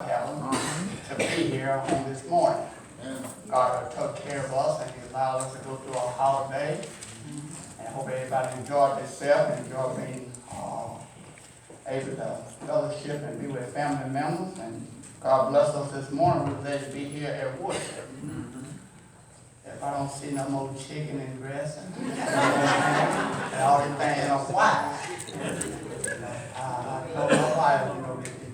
Helen, to be here on this morning. God took care of us and He allowed us to go through our holiday. And I hope everybody enjoyed themselves and enjoyed being able to fellowship and be with family members. And God bless us this morning. We were able to be here at worship. If I don't see no more chicken and dressing and all these things, why? I told my wife,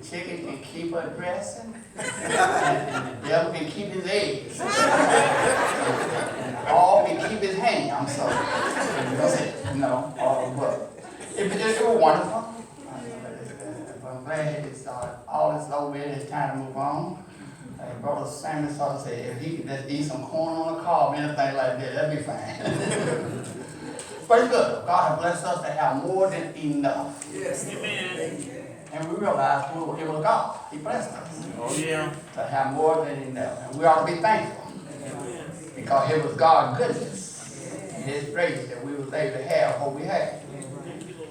the chicken can keep her dressing, and the devil can keep his eggs, and all can keep his hand. I'm sorry. That's it. But it was wonderful. I'm glad it's all this over with. It's time to move on. Brother Samuel sort of said, if he could just eat some corn on the cob, anything like that, that'd be fine. But it's good. God has blessed us to have more than enough. Yes. Amen. And we realize it was God. He blessed us. Oh, yeah. To have more than enough. And we ought to be thankful. Amen. Because it was God's goodness and His grace that we was able to have what we had.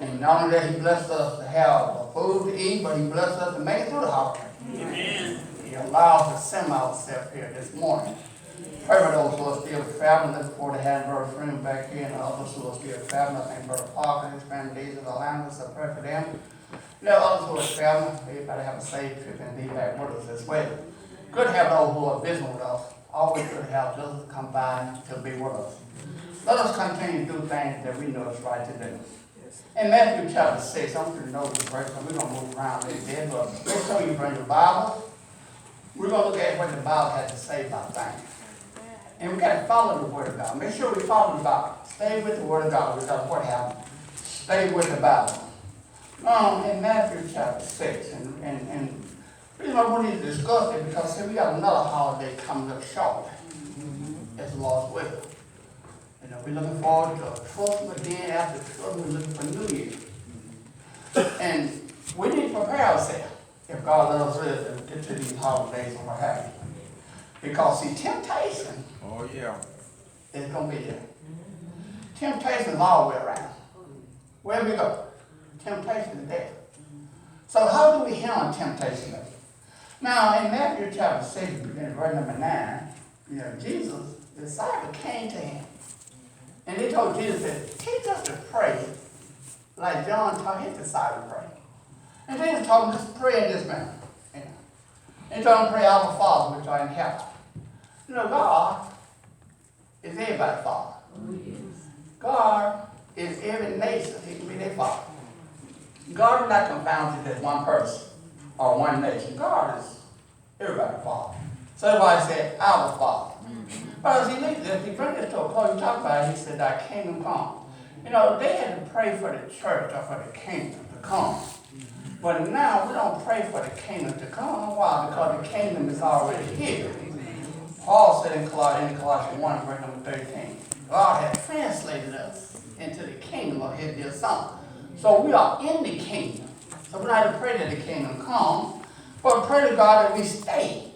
And not only that He blessed us to have food to eat, but He blessed us to make it through the holiday. Amen. He allowed us to send ourselves here this morning. Pray for those who are still traveling. Looking forward to having Brother Freeman back here and others who are still traveling. I think Brother Parker and his family days in Atlanta, so pray for them. Others who are traveling, everybody have a safe trip and be back with us as well. Good to have those who are visiting with us. Always good to have visitors come by to be with us. Let us continue to do things that we know is right to do. In Matthew chapter 6, I'm going to know this verse, and we're going to move around a little bit, but make sure you bring your Bible. We're going to look at what the Bible has to say about things. And we got to follow the Word of God. Make sure we follow the Bible. Stay with the Word of God. Regardless of what happens. Stay with the Bible. In Matthew chapter 6, and pretty much we need to discuss it because see, we got another holiday coming up shortly. It's the Lord's will. We're looking forward to Christmas, then after Christmas, we're looking for New Year. And we need to prepare ourselves if God let us live to get to these holidays and what have you. Because see, temptation is going to be there. Temptation is all the way around. Where we go, temptation is there. So how do we handle temptation? Now, in Matthew chapter 6, beginning verse number 9, Jesus, the disciples came to Him. And they told Jesus that, teach us to pray like John taught his disciples to pray. And Jesus told them, just pray in this manner. And he told them to pray, Our Father, which art in heaven. God is everybody's Father. God is every nation. He can be their Father. God is not confounded as one person or one nation. God is everybody's Father. So that's why he said, Our Father. But as he brings this to a close, he talked about it, he said, Thy kingdom come. They had to pray for the church or for the kingdom to come. But now we don't pray for the kingdom to come. Why? Because the kingdom is already here. Paul said in Colossians 1, verse number 13, God has translated us into the kingdom of His dear Son. So we are in the kingdom. So we don't have to pray that the kingdom come, but pray to God that we stay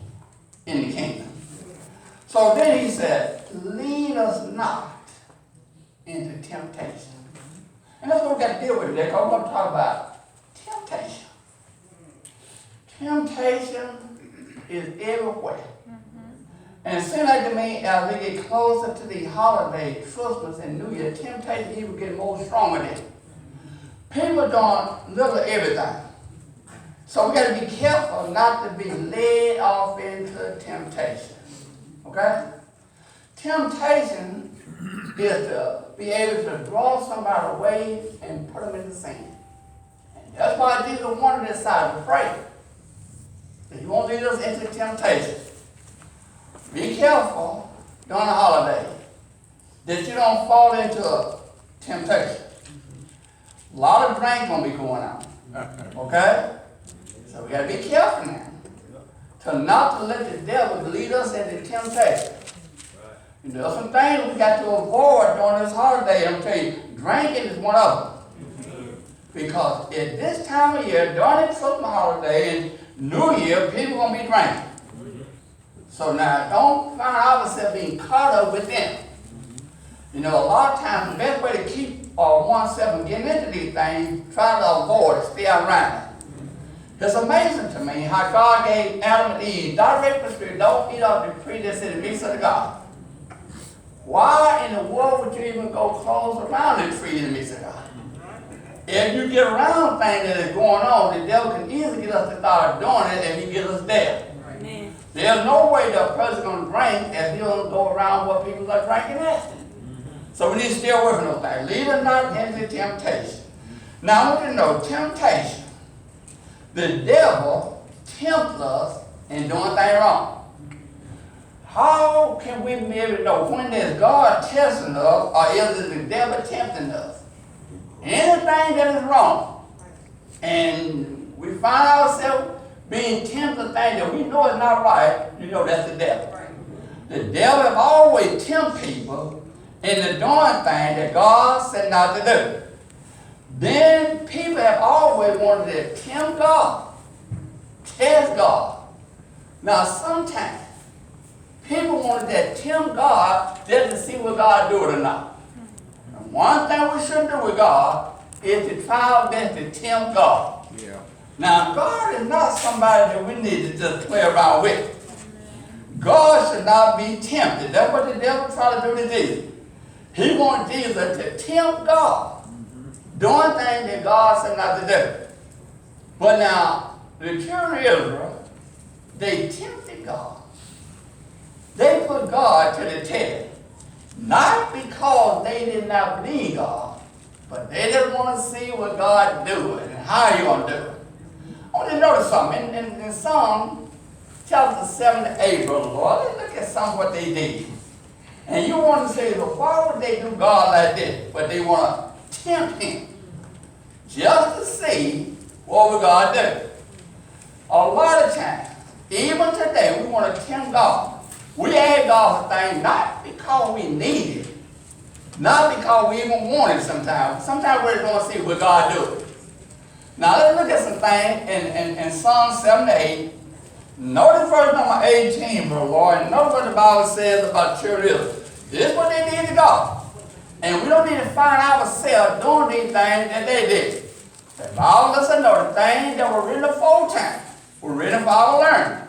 in the kingdom. So then he said, lead us not into temptation. And that's what we got to deal with today, because we're going to talk about temptation. Temptation is everywhere. And it seems like to me, as we get closer to the holiday, Christmas and New Year, temptation even get more stronger then. People don't look at everything. So we got to be careful not to be led off into temptation. Okay? Temptation is to be able to draw somebody away and put them into sin. And that's why Jesus wanted this side to pray. That you won't lead us into temptation. Be careful during the holiday that you don't fall into a temptation. A lot of drink going to be going on. Okay? So we got to be careful now. Not to let the devil lead us into temptation. There's some things we got to avoid during this holiday. I'm telling you, drinking is one of them. Because at this time of year, during the Christmas holiday and New Year, people are going to be drinking. So now, don't find ourselves being caught up with them. A lot of times, the best way to keep oneself from getting into these things, try to avoid it, stay around it. It's amazing to me how God gave Adam and Eve direct prescription, don't eat of the tree that's in the midst of the garden. Why in the world would you even go close around the tree in the midst of God? If you get around things that is going on, the devil can easily get us to start doing it and he gets us there. Amen. There's no way that a person going to drink if he don't go around what people are drinking after. So we need to stay away from those things. Lead us not into temptation. Now I want you to know, temptation. The devil tempts us in doing things wrong. How can we be able to know when there's God testing us or is it the devil tempting us? Anything that is wrong, and we find ourselves being tempted to things that we know is not right, you know that's the devil. The devil have always tempted people into doing things that God said not to do. Then people have always wanted to tempt God, test God. Now sometimes people wanted to tempt God just to see what God do it or not. And one thing we shouldn't do with God is to try our best to tempt God. Yeah. Now God is not somebody that we need to just play around with. God should not be tempted. That's what the devil tried to do to Jesus. He wanted Jesus to tempt God, doing things that God said not to do. But now, the children of Israel, they tempted God. They put God to the test. Not because they did not believe God, but they just want to see what God do and how He going to do it. I want you to notice something. In Psalm chapter 7 to 8, Brother Lord, let's look at some of what they did. And you want to say, well, why would they do God like this? But they want to tempt Him just to see what would God do. A lot of times, even today, we want to tempt God. We ask God for things not because we need it, not because we even want it sometimes. Sometimes we're going to see what God do. Now let's look at some things in Psalm 7 to 8. Notice verse number 18, brother Lord, and notice what the Bible says about children of Israel. This is what they did to God. And we don't need to find ourselves doing these things that they did. The Bible lets us know the things that were written aforetime were written for our learning.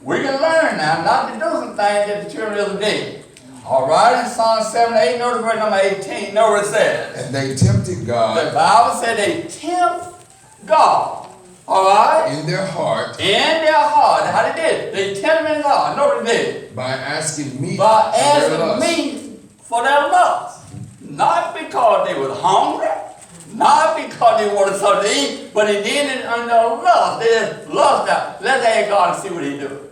We can learn now not to do some things that the children of Israel did. All right, in Psalm 7 8, notice verse number 18, notice what it says. And they tempted God. The Bible said they tempt God. All right? In their heart. In their heart. How they did? They tempted him in his heart. Know what they did? By asking meat By for their asking lust. meat for their lust. Not because they were hungry. Not because they wanted something to eat. But they did it under lust. They just lust out. Let's ask God and see what He do.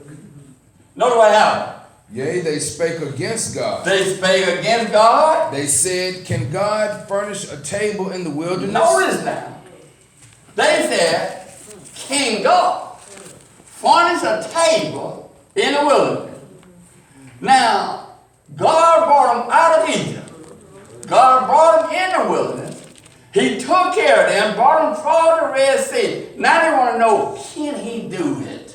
Notice what happened. Yea, they spake against God. They spake against God. They said, can God furnish a table in the wilderness? Notice now. They said, King God, furnish a table in the wilderness. Now, God brought them out of Egypt. God brought them in the wilderness. He took care of them, brought them through the Red Sea. Now they want to know, can He do it?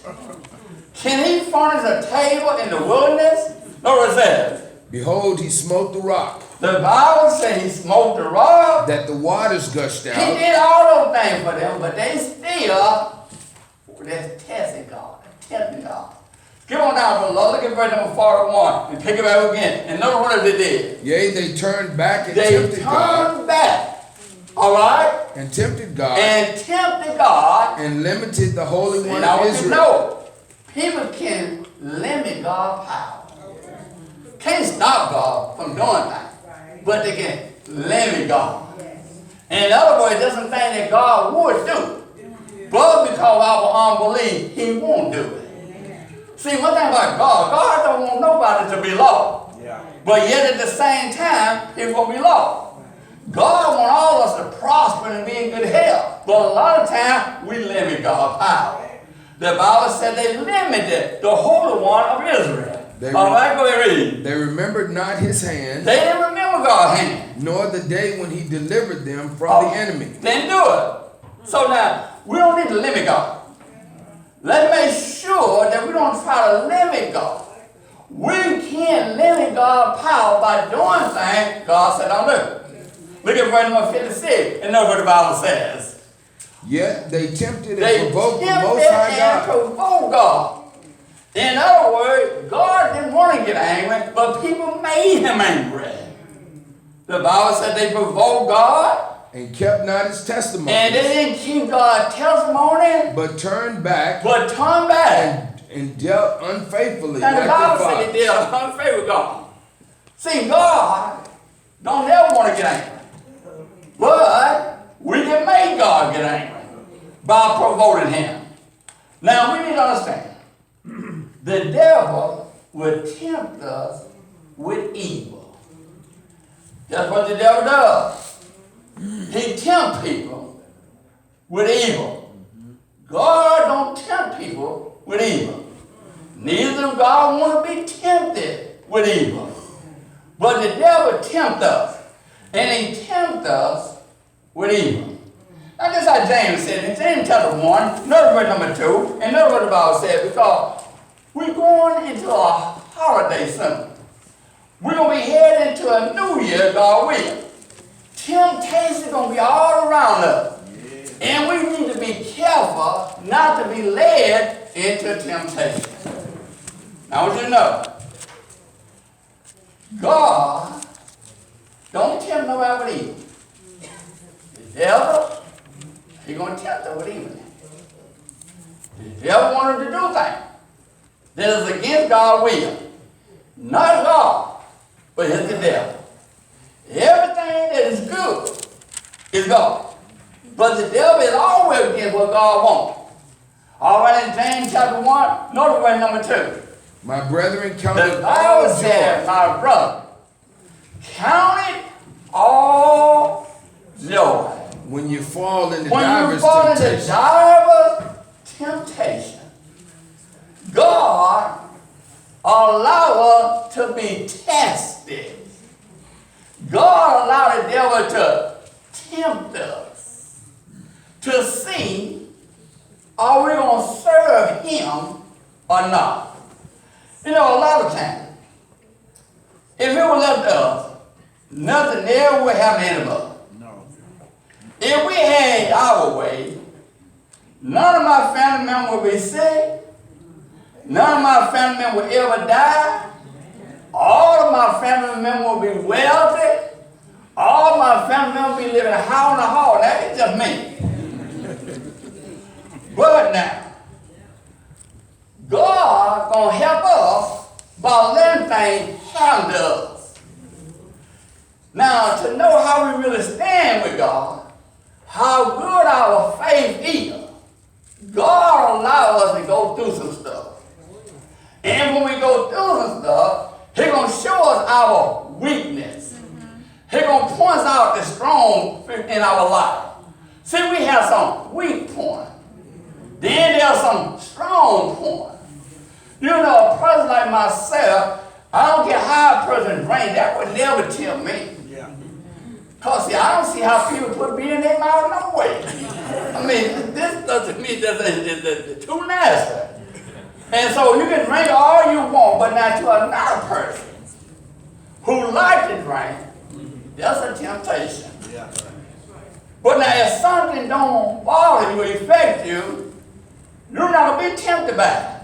Can He furnish a table in the wilderness? Notice what it says. Behold, He smote the rock, The Bible said He smote the rock. that the waters gushed He out. did all those things for them, but they still, they're testing God, tempting God. Skip on down, brother. Look at verse number 41 and pick it back again. And notice what they did. Yea, they turned back and They tempted God. turned back. All right? And tempted God. And tempted God. And limited the Holy One And I of want you to Israel. know, people can limit God's power. Can't stop God from doing things, but they can limit God. And in other words, there's some things that God would do, but because of our unbelief, He won't do it. See, one thing about God, God don't want nobody to be lost, but yet at the same time, He will be lost. God wants all of us to prosper and be in good health, but a lot of times we limit God's power. The Bible said they limited the Holy One of Israel. All right, go ahead and read. They remembered not His hand, They didn't remember God's hand. nor the day when He delivered them from the enemy. They didn't do it. So now, we don't need to limit God. Let's make sure that we don't try to limit God. We can't limit God's power by doing things God said don't do. Look at verse number 56 and notice what the Bible says. Yet they tempted They and provoked the tempted Most High and God. provoked God. In other words, God didn't want to get angry, but people made him angry. The Bible said they provoked God. And kept not his testimony. And they didn't keep God's testimony. But turned back. And dealt unfaithfully. And the Bible said they dealt unfaithfully with God. See, God don't ever want to get angry. But we can make God get angry by provoking him. Now we need to understand. The devil will tempt us with evil. That's what the devil does. He tempts people with evil. God don't tempt people with evil. Neither does God want to be tempted with evil. But the devil tempts us. And he tempts us with evil. Now this is how James said in James chapter 1, notice verse number 2, and notice what the Bible said, because we're going into a holiday soon. We're going to be heading into a new year, God will. Temptation is going to be all around us. Yeah. And we need to be careful not to be led into temptation. Now I want you to know, God don't tempt nobody with evil. The devil, he's going to tempt them with evil. The devil wanted to do things that is against God's will. Not God, but it's the devil. Everything that is good is God. But the devil is always against what God wants. All right, in James chapter 1, notice verse number 2. My brethren, count it the Bible all said, joy. my brother, count it all joy. When you fall into When you divers fall into temptation. divers temptation, God allow us to be tested. God allowed the devil to tempt us to see, are we going to serve him or not? You know, a lot of times, if it was up to us, nothing ever would happen to anybody. No. If we had our way, none of my family members would be sick. None of my family members would ever die. All of my family members will be wealthy. All my family members will be living high on the hall. That is just me. But now, God gonna help us by letting things happen to us. Now, to know how we really stand with God, how good our faith is, God allows us to go through some stuff. And when we go through some stuff, He's going to show us our weakness. He's going to point out the strong in our life. See, we have some weak points. Then there's some strong points. You know, a person like myself, I don't care how a person drinks, that would never tell me. Because, see, I don't see how people put beer in their mouth no way. I mean, this doesn't mean it's too nasty. And so you can drink all you want, but now to another person who likes to drink, that's a temptation. Yeah. But now if something don't bother you or affect you, you're not going to be tempted by it.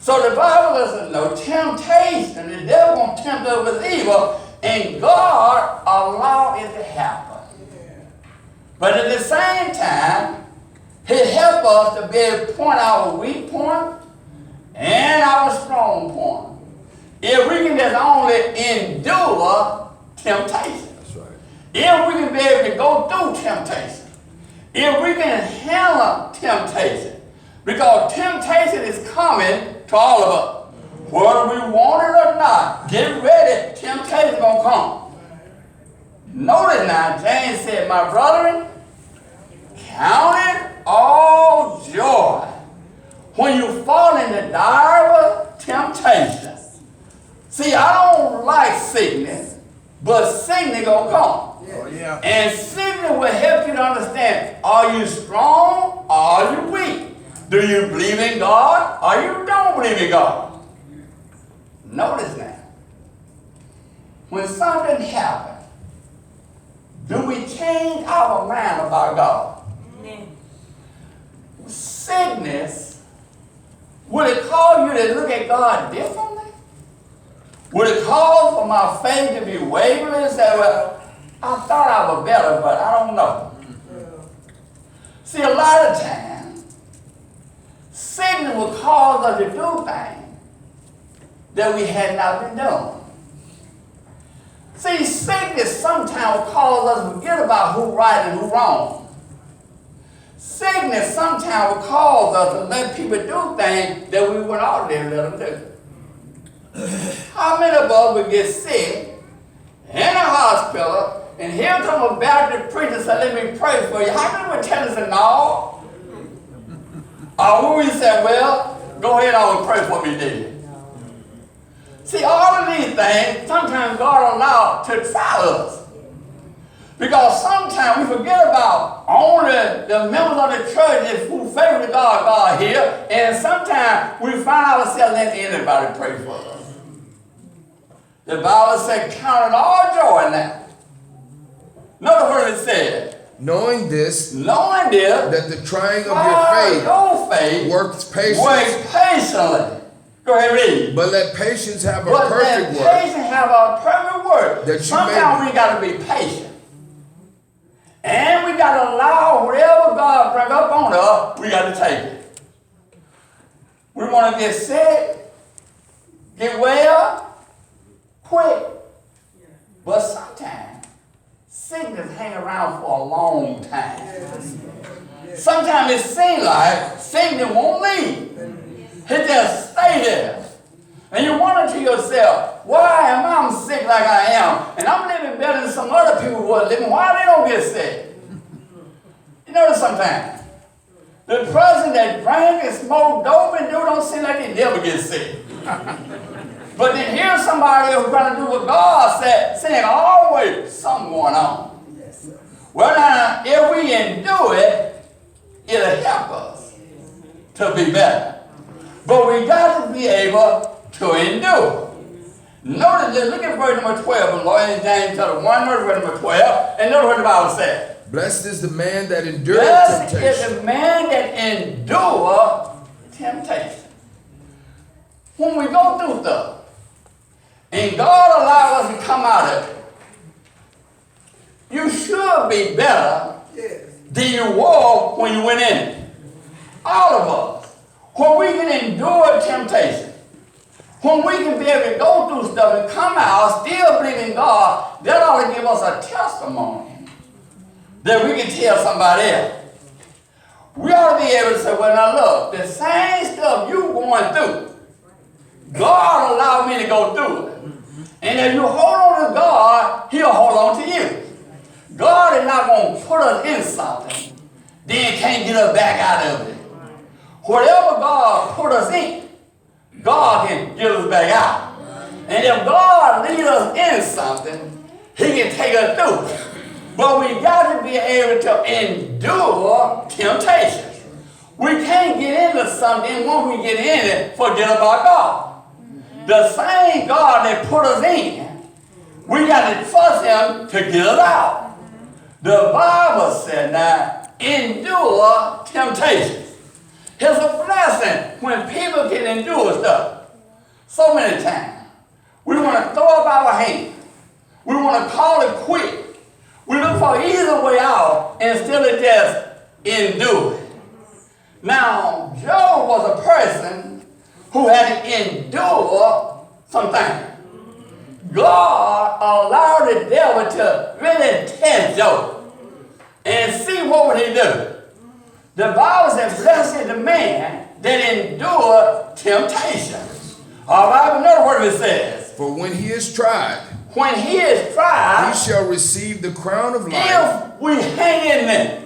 So the Bible doesn't know temptation. The devil going to tempt us with evil, and God allowed it to happen. But at the same time, He helped us to be able to point our weak point and our strong point. If we can just only endure temptation. That's right. If we can be able to go through temptation. If we can handle temptation. Because temptation is coming to all of us. Whether we want it or not, get ready, temptation is going to come. Notice now, James said, my brethren, count it all joy when you fall into dire temptation. See, I don't like sickness, but sickness gonna come. Oh, yeah. And sickness will help you to understand, are you strong or are you weak? Do you believe in God or you don't believe in God? Notice now, when something happens, do we change our mind about God? Sickness, would it cause you to look at God differently? Would it cause for my faith to be wavering and say, well, I thought I was better, but I don't know. See, a lot of times, sickness will cause us to do things that we had not been doing. See, sickness sometimes will cause us to forget about who's right and who's wrong. Sickness sometimes will cause us to let people do things that we wouldn't ordinarily let them do. How many of us would get sick in a hospital and here come a Baptist preacher and say, let me pray for you? How many would tell us no? Or would we say, well, go ahead on and pray for me then? See, all of these things, sometimes God allows to try us. Because sometimes we forget about only the members of the church who favor God here, and sometimes we find ourselves letting anybody pray for us. The Bible said, count it all joy now. Notice what it said. Knowing this, that the trying of your faith works patiently. Go ahead and read. But let patience have a perfect work. Patience have a perfect work. Sometimes we got to be patient. And we got to allow whatever God brings up on us, we got to take it. We want to get sick, get well, quick. But sometimes, sickness hang around for a long time. Sometimes it seems like sickness won't leave. It just stay there. And you wonder to yourself, why am I sick like I am? And I'm living better than some other people who are living. Why they don't get sick? You notice sometimes, the person that drank and smoked dope and don't seem like they never get sick. But then here's somebody who's going to do what God said, saying always something going on. Well now, if we endure it, it'll help us to be better. But we got to be able to endure. Notice this, look at verse number 12 in Lloyd James chapter 1, verse number 12, and notice what the Bible says. Blessed is the man that endureth temptation. Blessed is the man that endures temptation. When we go through stuff, and God allows us to come out of it, you should be better than you were when you went in it. All of us. When we can endure temptation, when we can be able to go through stuff and come out still believing God, that ought to give us a testimony that we can tell somebody else. We ought to be able to say, well now look, the same stuff you going through, God allowed me to go through it. And if you hold on to God, He'll hold on to you. God is not going to put us in something, then can't get us back out of it. Whatever God put us in, God can get us back out. And if God leads us in something, He can take us through it. But we got to be able to endure temptation. We can't get into something, when we get in it, forget about God. The same God that put us in, we got to trust Him to get us out. The Bible said now, endure temptation. It's a blessing when people can endure stuff. So many times, we want to throw up our hands. We want to call it quit. We look for either way out instead of just endure it. Now, Job was a person who had to endure something. God allowed the devil to really test Job and see what would he do. The Bible says, blessed is the man that endured temptation. All right, but notice what it says. For when he is tried, he shall receive the crown of life. If we hang in there,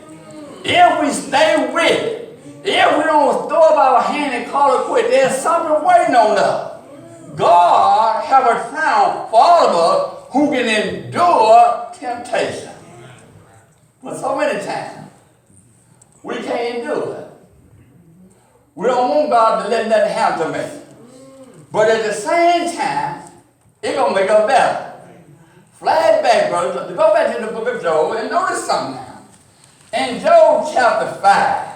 if we stay with it, if we don't throw up our hand and call it quit, there's something waiting on us. God have a crown for all of us who can endure temptation. But so many times, we can't endure it. We don't want God to let nothing happen to me. But at the same time, it's going to make us better. Flashback, brothers, to go back to the book of Job and notice something now. In Job chapter 5,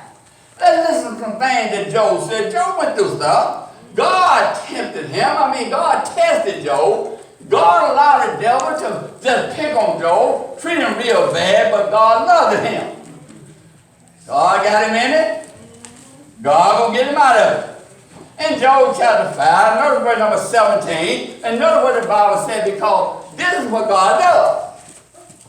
let's listen to some things that Job said. Job went through stuff. God tempted him. God tested Job. God allowed the devil to just pick on Job, treat him real bad, but God loved him. God got him in it. God gonna get him out of it. In Job chapter 5, notice verse number 17, and notice what the Bible said, because this is what God does.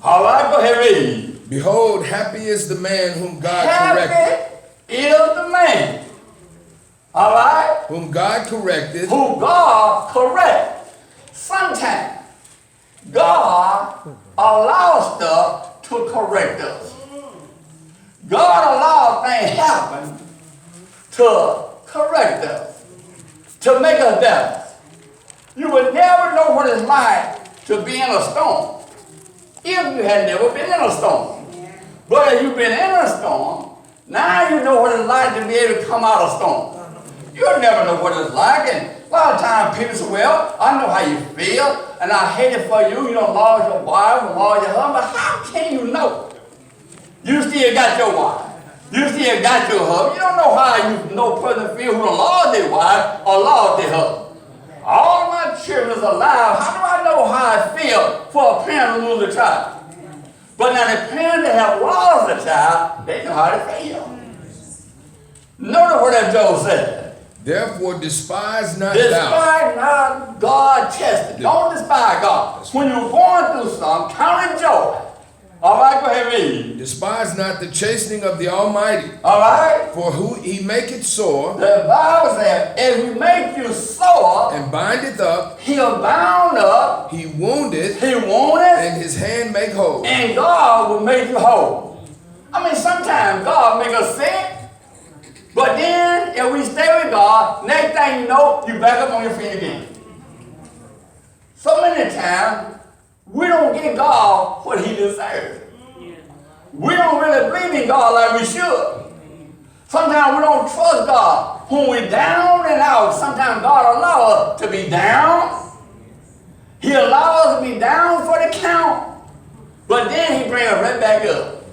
All right, go ahead and read. Behold, happy is the man whom God corrected. Happy is the man. All right? Whom God corrected. Who God corrects. Sometimes God allows stuff to correct us. God allows things happen to correct us, to make us better. You would never know what it's like to be in a storm if you had never been in a storm. But if you've been in a storm, now you know what it's like to be able to come out of a storm. You'll never know what it's like. And a lot of times people say, well, I know how you feel, and I hate it for you. You don't lost your wife and lost your husband. But how can you know? You still got your wife. You still got your husband. You don't know how you know person feel who lost their wife or lost their husband. All my children is alive. How do I know how I feel for a parent to lose a child? But now the parents that have lost a child, they know how to feel. Notice what that Job said. Therefore despise not thou. Despise not God tested. Don't despise God. When you're going through something, count it joy. All right, go ahead and read. Despise not the chastening of the Almighty. All right. For who he maketh sore. The Bible says, if he make you sore, and bindeth up, he'll bound up, he woundeth, and his hand make whole. And God will make you whole. Sometimes God make us sick, but then if we stay with God, next thing you know, you back up on your feet again. So many times, we don't give God what he deserves. We don't really believe in God like we should. Sometimes we don't trust God. When we're down and out, sometimes God allows us to be down. He allows us to be down for the count, but then he brings us right back up.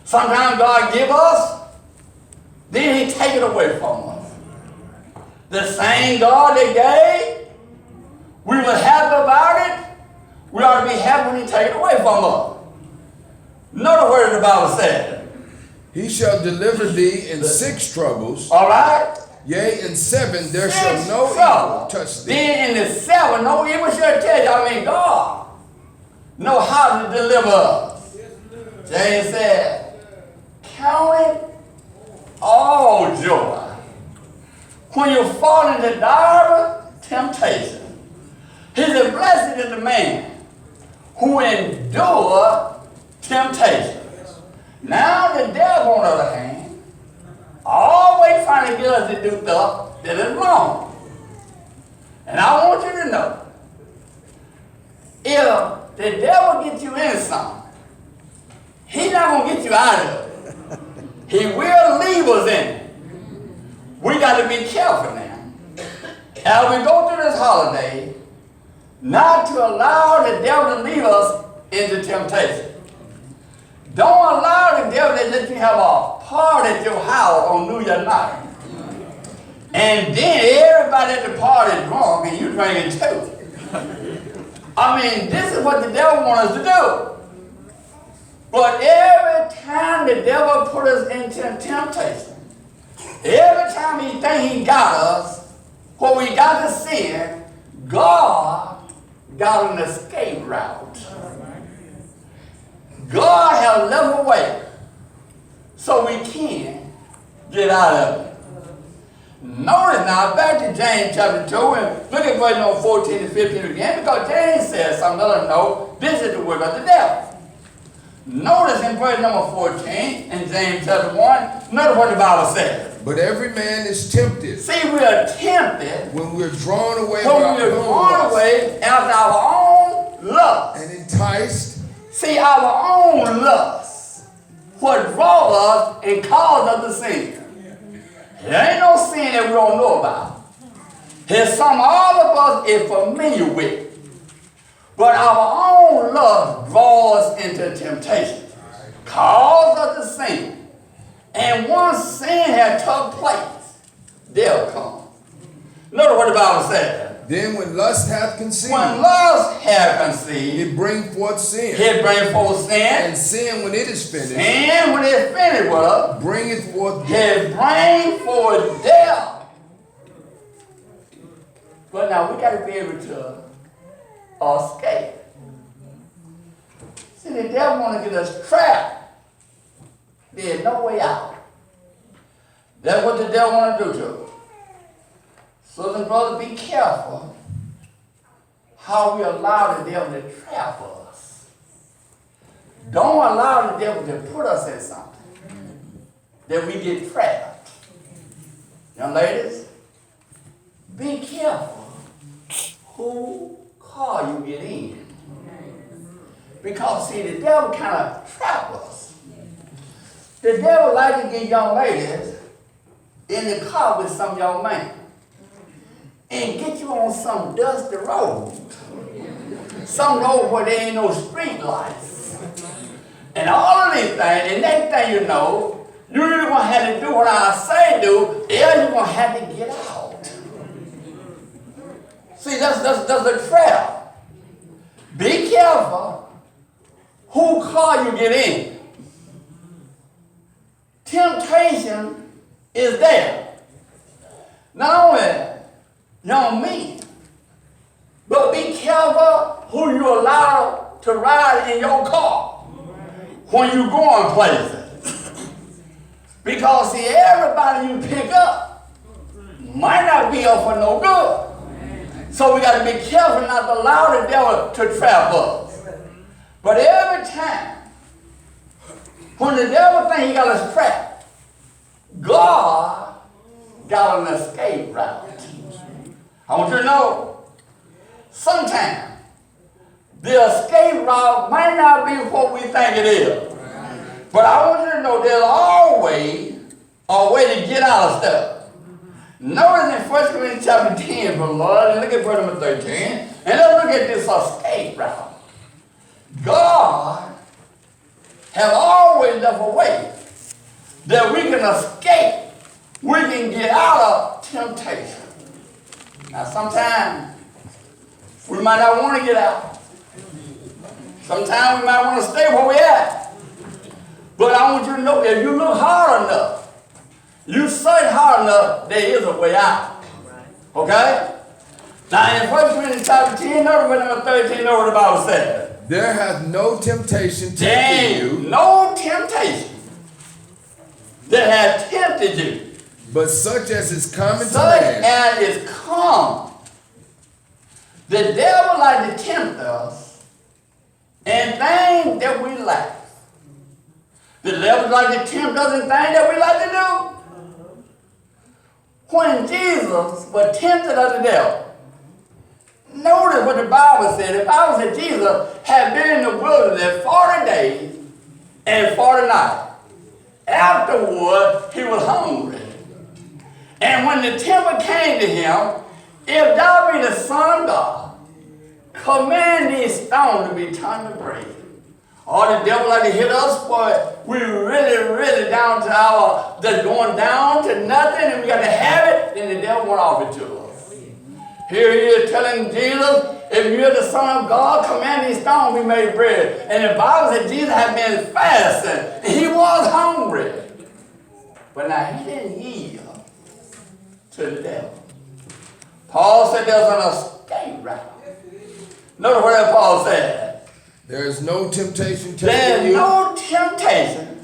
Sometimes God give us, then he take it away from us. The same God that gave, we were happy about it. We ought to be happy when he take it away from us. Notice what the Bible said. He shall deliver thee in 6 troubles. All right? Yea, in 7 there shall no evil touch thee. Then in the 7, no evil shall tell you. God know how to deliver us. James said, count it all joy when you fall into dire temptation. He said, blessed is the man who endure temptation. Now the devil, on the other hand, always trying to get us to do stuff that is wrong. And I want you to know, if the devil gets you in something, he's not going to get you out of it. He will leave us in it. We got to be careful now. As we go through this holiday, not to allow the devil to lead us into temptation. Don't allow the devil to let you have a party at your house on New Year's night. And then everybody at the party is drunk and you drinking too. This is what the devil wants us to do. But every time the devil put us into temptation, every time he think he got us, what we got to sin, God got an escape route. God has left a way so we can get out of it. Notice now, back to James chapter 2, and look at verse number 14 and 15 again, because James says something, let us know this is the work of the devil. Notice in verse number 14 in James chapter 1, notice what the Bible says. But every man is tempted. See, we are tempted when we're drawn away after our own lust. And enticed. See, our own lust, what draws us and cause us to sin. There ain't no sin that we don't know about. There's some all of us is familiar with. But our own lust draws us into temptation. cause of the sin. And once sin had took place, death comes. Notice what the Bible says. Then when lust hath conceived, When lust hath conceived, it bring forth sin. it bring forth sin. And sin, when it is finished, And when it's finished with us, bringeth forth death. it bring forth death. But now we got to be able to escape. See, the devil want to get us trapped. There's no way out. That's what the devil want to do to us. So then, brother, be careful how we allow the devil to trap us. Don't allow the devil to put us in something that we get trapped. Young ladies, be careful who call you get in. Because, see, the devil kind of trap us. The devil like to get young ladies in the car with some young man and get you on some dusty road. Some road where there ain't no street lights. And all of these things, and next thing you know, you're really going to have to do what I say do, or you're going to have to get out. See, that's a trap. Be careful who car you get in. Temptation is there. Not only young men, but be careful who you allow to ride in your car when you're going places. Because see, everybody you pick up might not be up for no good. So we got to be careful not to allow the devil to trap us. But every time when the devil thinks he got us trapped, God got an escape route. I want you to know, sometimes the escape route might not be what we think it is. But I want you to know there's always a way to get out of stuff. Notice in 1 Corinthians chapter 10, beloved, and look at verse number 13, and let's look at this escape route. God has always left a way that we can escape, we can get out of temptation. Now sometimes we might not want to get out. Sometimes we might want to stay where we're at. But I want you to know, if you look hard enough, you search hard enough, there is a way out. Okay? Now in 1 Corinthians chapter 10, verse number 13, know what the Bible says. There hath no temptation There taken ain't you, no temptation that has tempted you, but such as is common to such man. as is common. The devil like to tempt us in things that we like. The devil like to tempt us in things that we like to do. When Jesus was tempted of the devil, notice what the Bible said. The Bible said Jesus had been in the wilderness 40 days and 40 nights. Afterward, he was hungry. And when the tempter came to him, if thou be the Son of God, command these stones to be turned to bread. Or the devil like to hit us for we really down to our, just going down to nothing and we got to have it, then the devil won't offer it to us. Here he is telling Jesus, if you're the Son of God, command these stones be made bread. And the Bible said Jesus had been fasting and he was hungry. But now he didn't yield to the devil. Paul said there's an escape route. Notice what Paul said. There is no temptation taken There's you no temptation,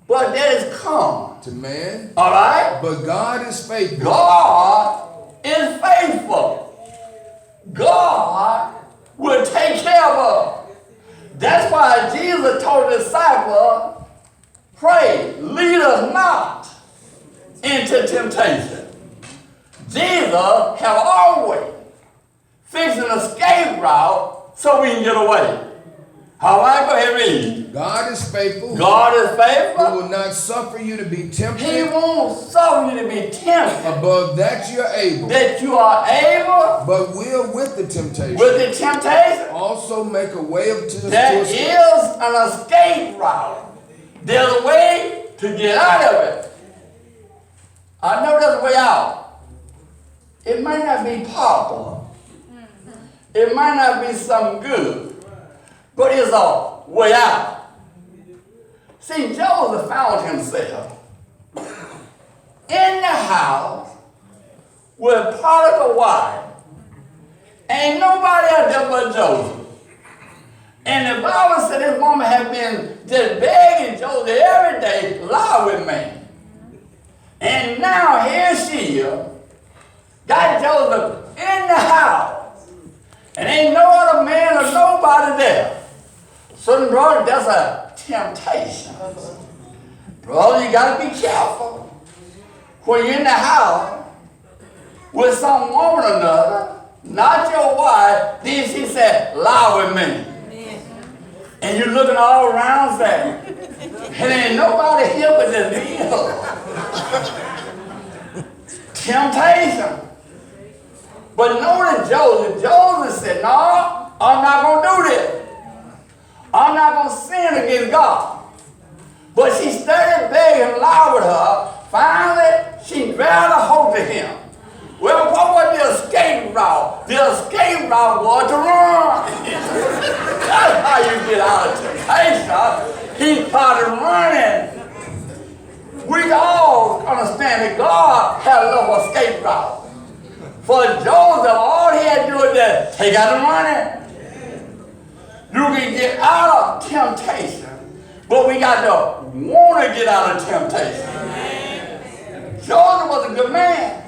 but that is common. to man. All right? But God is faithful. God is faithful. God will take care of us. That's why Jesus told the disciples, pray, lead us not into temptation. Jesus have always fixed an escape route so we can get away. All right, go ahead and read. God is faithful. God is Who faithful. will not suffer you to be He tempted won't suffer you to be tempted, above that you're able, that you are able but will with the temptation with the temptation. also make a way of to There escape. is an escape route. There's a way to get out of it. I know there's a way out. It might not be popular. It might not be something good, but it's a way out. See, Joseph found himself in the house with Potiphar's wife. Ain't nobody out there but Joseph. And the Bible said this woman had been just begging Joseph every day, lie with me. And now here she is, got Joseph in the house. And ain't no other man or nobody there. So, brother, that's a temptation. Brother, you got to be careful. When you're in the house with some woman or another, not your wife, then she said, lie with me. And you're looking all around saying, and ain't nobody here but this meal. Temptation. But notice Joseph said, no, I'm not going to do this. I'm not going to sin against God. But she started begging, lie with her. Finally, she grabbed a hold of him. Well, what was the escape route? The escape route was to run. That's how you get out of temptation. He started running. We all understand that God had a little escape route. For Joseph, all he had to do was just take out the money. You can get out of temptation, but we got to want to get out of temptation. Joseph was a good man.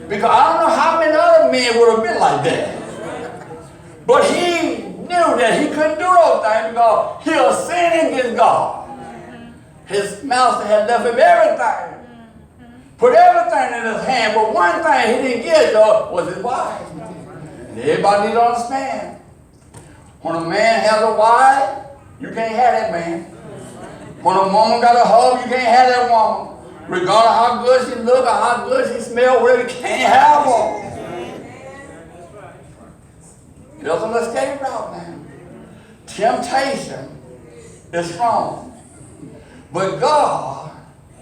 Because I don't know how many other men would have been like that. But he knew that he couldn't do those things because he was sinning against God. His master had left him everything. Put everything in his hand, but one thing he didn't get though was his wife. And everybody need to understand. When a man has a wife, you can't have that man. When a woman got a husband, you can't have that woman. Regardless of how good she look or how good she smell, whatever, you can't have her. There's an escape route now. Temptation is strong. But God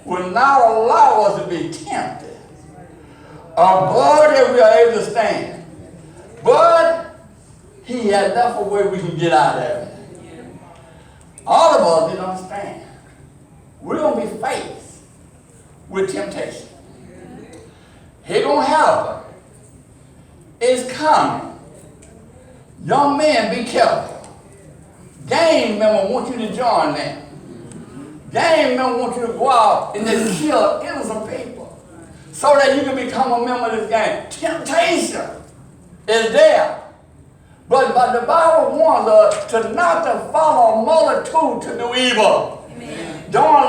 will not allow us to be tempted above that we are able to stand. But He has left a way we can get out of it. All of us didn't understand. We're going to be faced with temptation. It gonna happen. It's coming. Young men, be careful. Gang members want you to join them. Gang members want you to go out and just kill innocent people so that you can become a member of this gang. Temptation is there. But the Bible warns us to not to follow a multitude to do evil. Amen. Don't